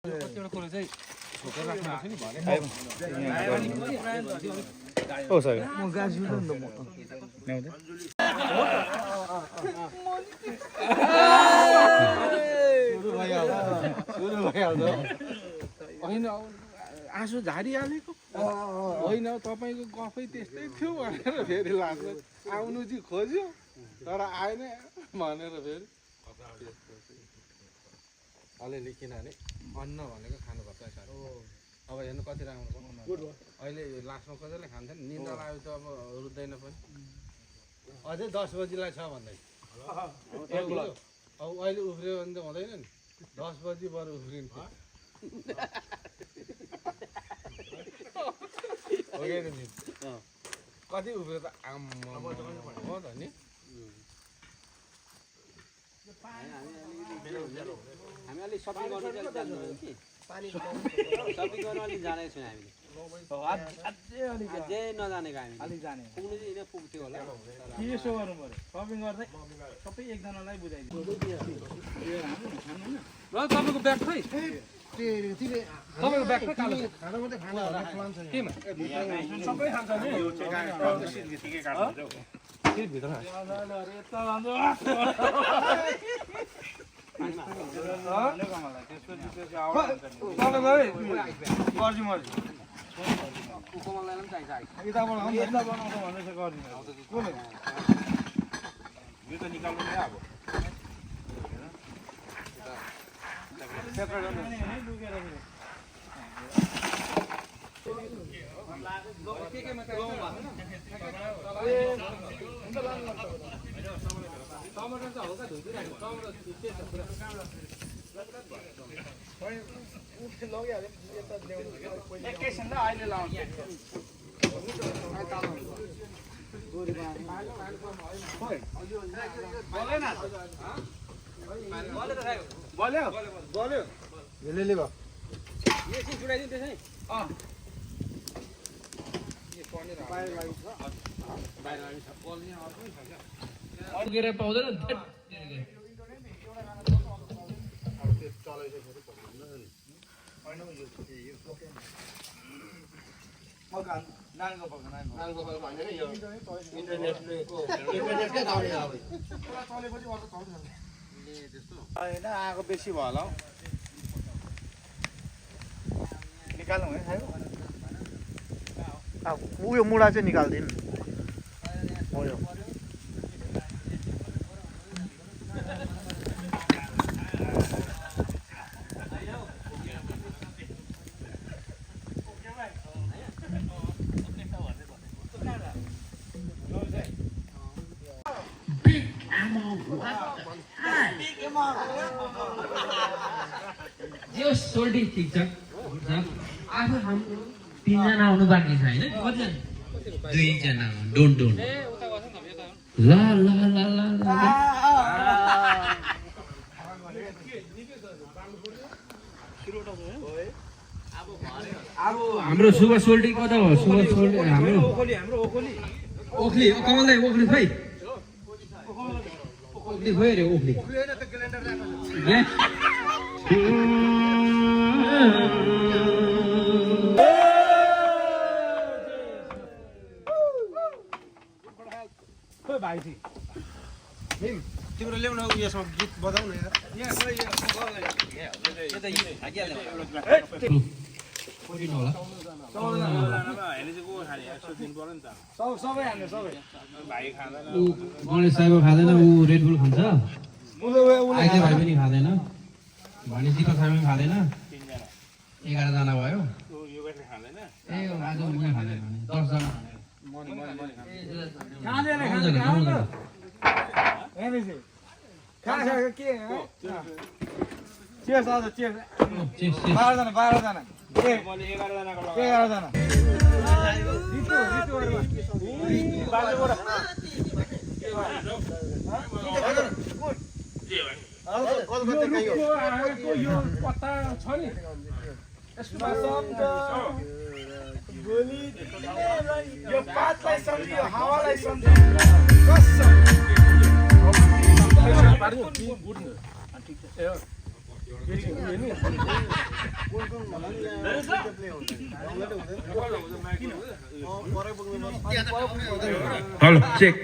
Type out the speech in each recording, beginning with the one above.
Oh, sorry. आँसु झारिहालेको होइन तपाईँको गफै त्यस्तै थियो भनेर फेरि लाग्छ आउनु चाहिँ खोज्यो तर आएन भनेर फेरि अलिअलि किनभने अन्न भनेको खानुपर्छ साह्रो अब हेर्नु कति राम्रो अहिले लास्टमा कसैले खान्छ नि निन्दा लाग्यो त अब रुच्दैन पनि अझै 10 बजीलाई छ भन्दै अब अहिले उफ्रियो भने त हुँदैन नि 10 बजी बरु उफ्रिन्थ्यो कति उफ्रियो त आम्मा हो त नि हामी अलिक सपिङ गर्नु जान्दैनौँ कि सपिङ गर्नु अलिक जानेको छैन हामीले अझै नजानेको हामी अलिक जाने पुग्नु चाहिँ यिनीहरू पुग्थ्यो होला के यसो गर्नु पर्यो सपिङ गर्दै सबै एकजनालाई बुझाइदिनु र तपाईँको ब्याग खै तपाईँको ब्याग खै कालो खाना मात्रै खाना होला प्लान छैन केमा सबै खान्छ नि के भित्र आएको बेसी भयो होला निकाल्नु है उयो मुढा चाहिँ निकाल्दिनु जो सोल्टी ठिक छ आफू हाम्रो 3 जना आउनु बाँकी छ हैन कतिजना 2 जना डोन्ट ल ल ल ल हाम्रो सुगा सोल्टी कता हो सुगा सोल्टी हाम्रो ओखली कमलदाइ ओखली खै ओखली भयो रे ओखली तिम्रो ल्याउन यसमा गीत बजाउन गणेश साहेब खाँदैन ऊ रेडबुल खान्छ आइजे भाइ पनि खाँदैन भनेजीको सामी खाँदैन 11 जना भयो ए आज उनी खाँदैन 10 जना पत्ता छ नि यो पातलाई सम्झियो हावालाई सम्झियो कसम Hello, check.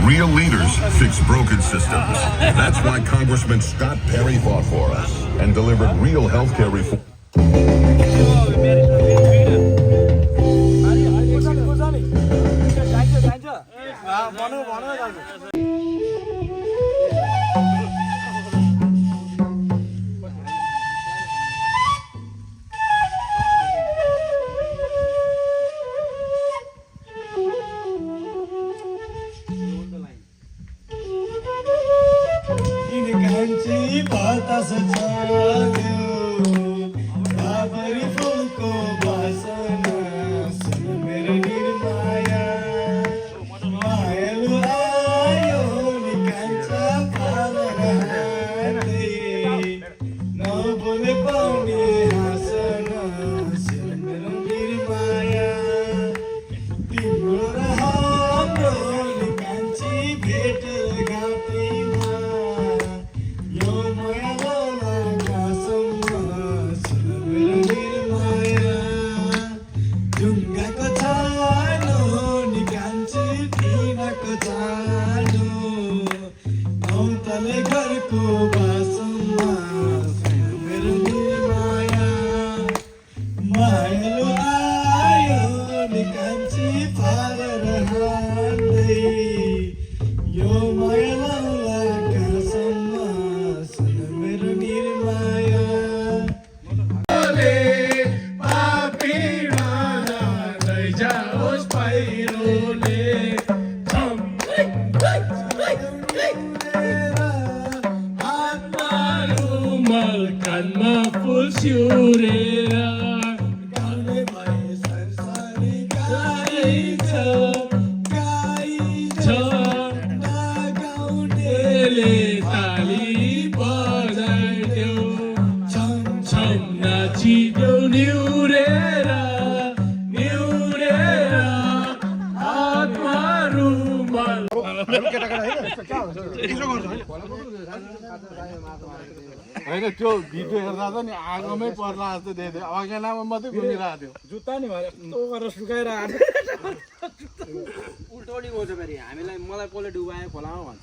Real leaders fix broken systems. That's why Congressman Scott Perry fought for us and delivered real healthcare reform. होइन त्यो भिडियो हेर्दा त नि आगोमै पर्ला जस्तो देख्थ्यो अगेनामा मात्रै घुमिरहेको थियो जुत्ता नि भएर यस्तो गरेर सुकाएर आएको उल्टोली गउँछ फेरि हामीलाई मलाई कसले डुबायो खोलामा भन्छ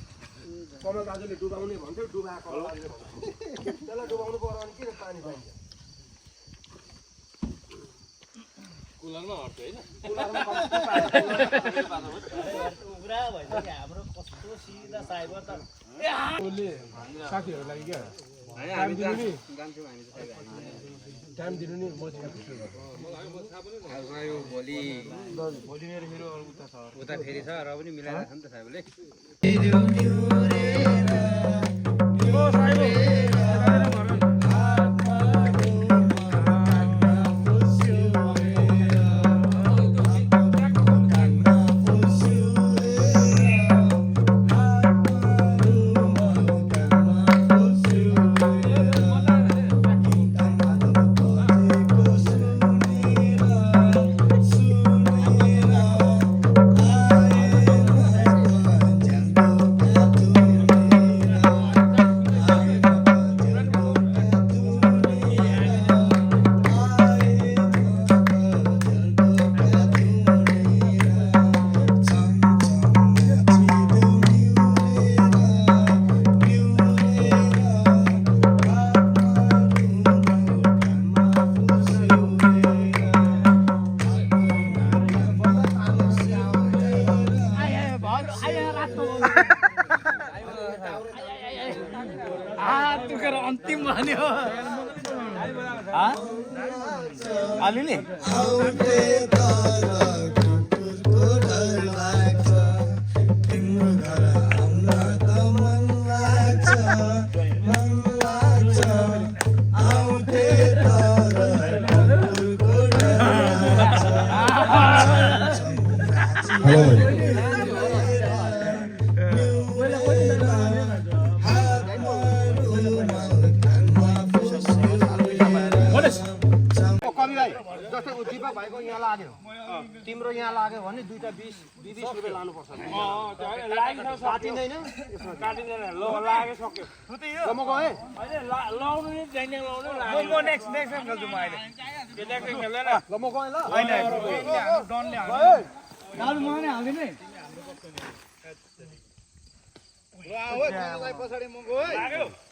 कमल दाजुले डुबाउने भन्थ्यो डुबाएको त्यसलाई डुबाउनु पर्यो भने किन पानी पाइन्छ कुलरमा हट्यो होइन उग्रा भइसक्यो हाम्रो कस्तो सिधा साइबर त उसले साथीहरूलाई क्या हामी जान्छौँ हामी टाइम दिनु नि म भोलि मेरो उता फेरि छ र पनि मिलाइरहेको छ नि त साहेबले अन्तिम भन्यो अलिअलि जस्तै दिपक भाइको यहाँ लाग्यो तिम्रो यहाँ लाग्यो भने दुईटा 20 रुपियाँ लानुपर्छ काटिँदैन म गएँ ल म गएँ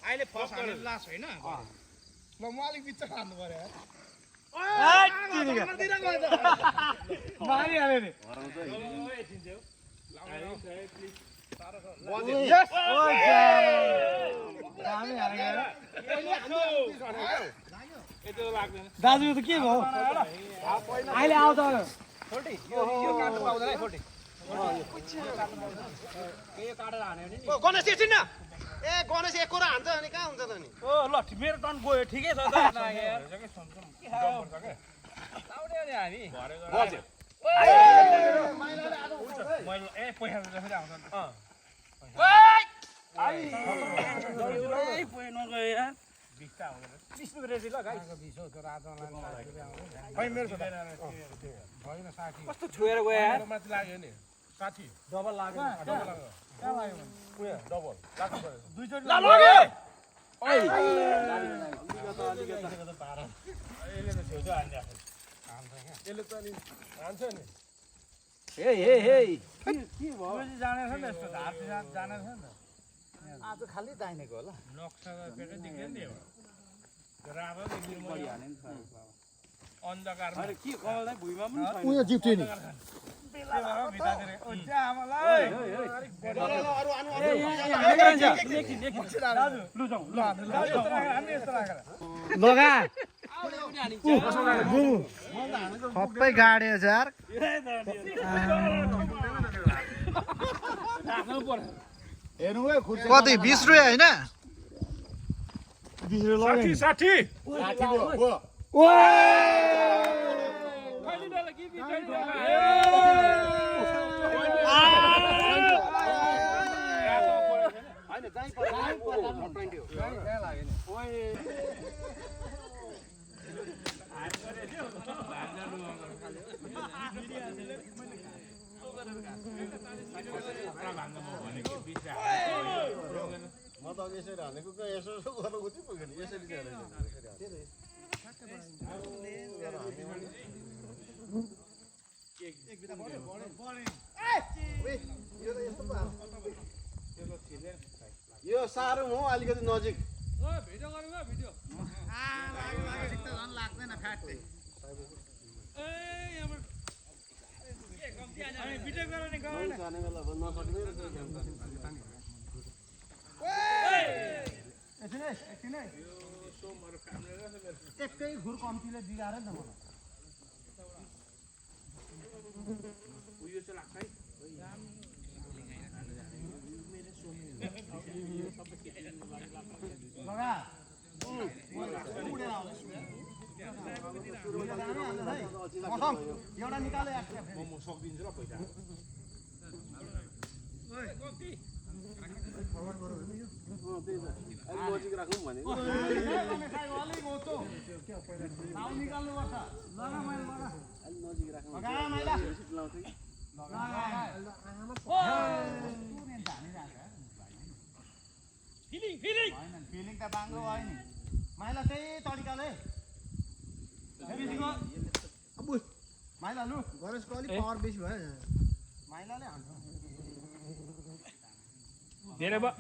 अहिले फर्स्ट हान्ने लास्ट होइन ल म अलिक बिच्चा खानु पर्यो मारिहाल्यो नि दाजु त के भयो अहिले आउँछ गणेश एकछिन न ए गणेश एक कुरा हान्छ अनि कहाँ हुन्छ त नि ओ ल मेरो टर्न गयो ठिकै छ त कस्तो छोएर गयो लाग्यो नि साठी डबल लाग्यो कहाँ लाग्यो डबल आज खाली दाहिनेको होला अन्धकारमा के कमललाई भुइँमा पनि छैन उयो जिप्थ्यो नि सबै गाड्यो यार कति 20 रुपियाँ होइन 60 म त अघि यसरी हानेको यसो गर्नु उति पुग्यो नि यसरी चाहिँ यो साह्रो हो अलिकति नजिक भिडियो गर्नु भिडियो लाग्दैन फ्याट्दै भिडियो गराउने एकै घुर कम्तीले बिगाएर नि त मलाई एउटा निकाले म सक्दिन्छु ल पैसा नजिक राखौँ भने फिलिङ त बाङ्गो भयो नि माइला त्यही तरिकाले माइला लु गणेशको अलिक पावर बेसी भयो माइलाले हान्छ धेरै भयो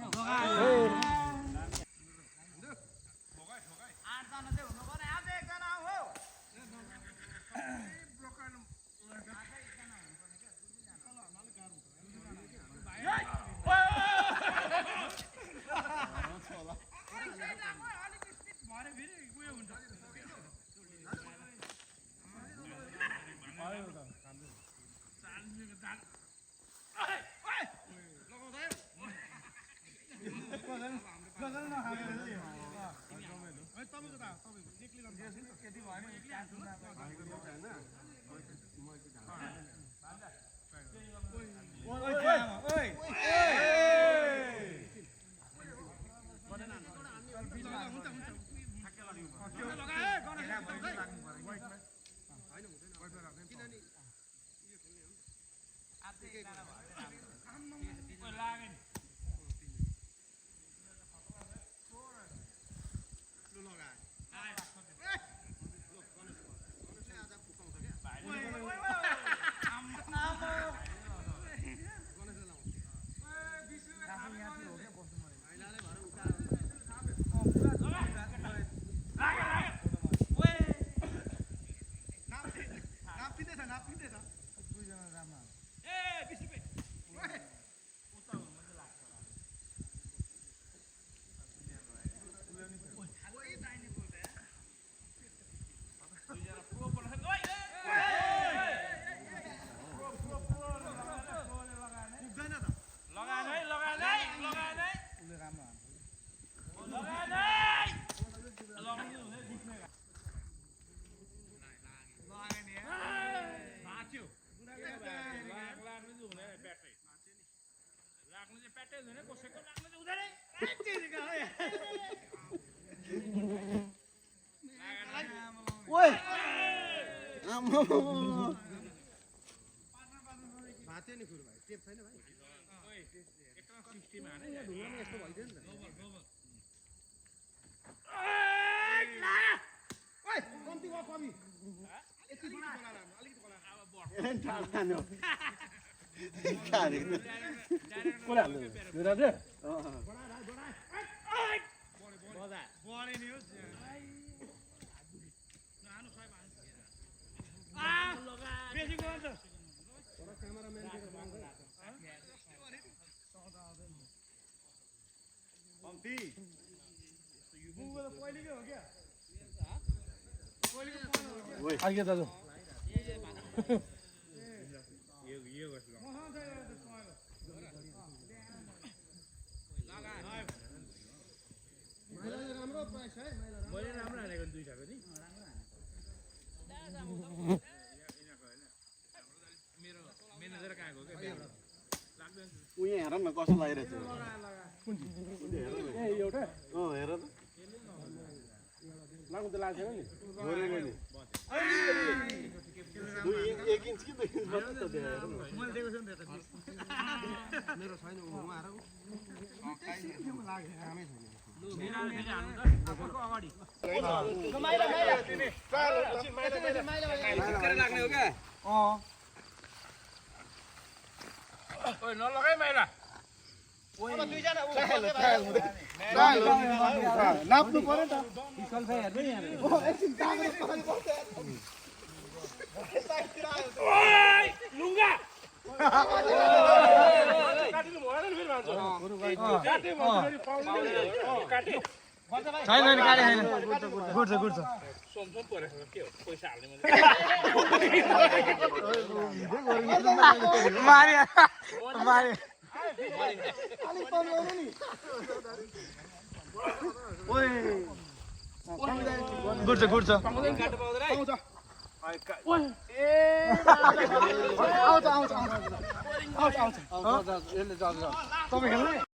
आइए दाजु उयो हेर न कस्तो लागिरहेछ एउटा हेर त लाग्नु त लाग्छ नि गोरेको नि 1 इन्च कि 2 इन्च मात्र त त्यो हेर न मैले दिएको छु नि त मेरो छैन उमा आएर लाग्ने हो क्या नलगाइ माइला नाप्नु पर्यो त लुङ्गा छैन काटे छैन गुड्छ गुड्छ मारे मारे गुड्छ गुड्छ तपाईँ खेल्ने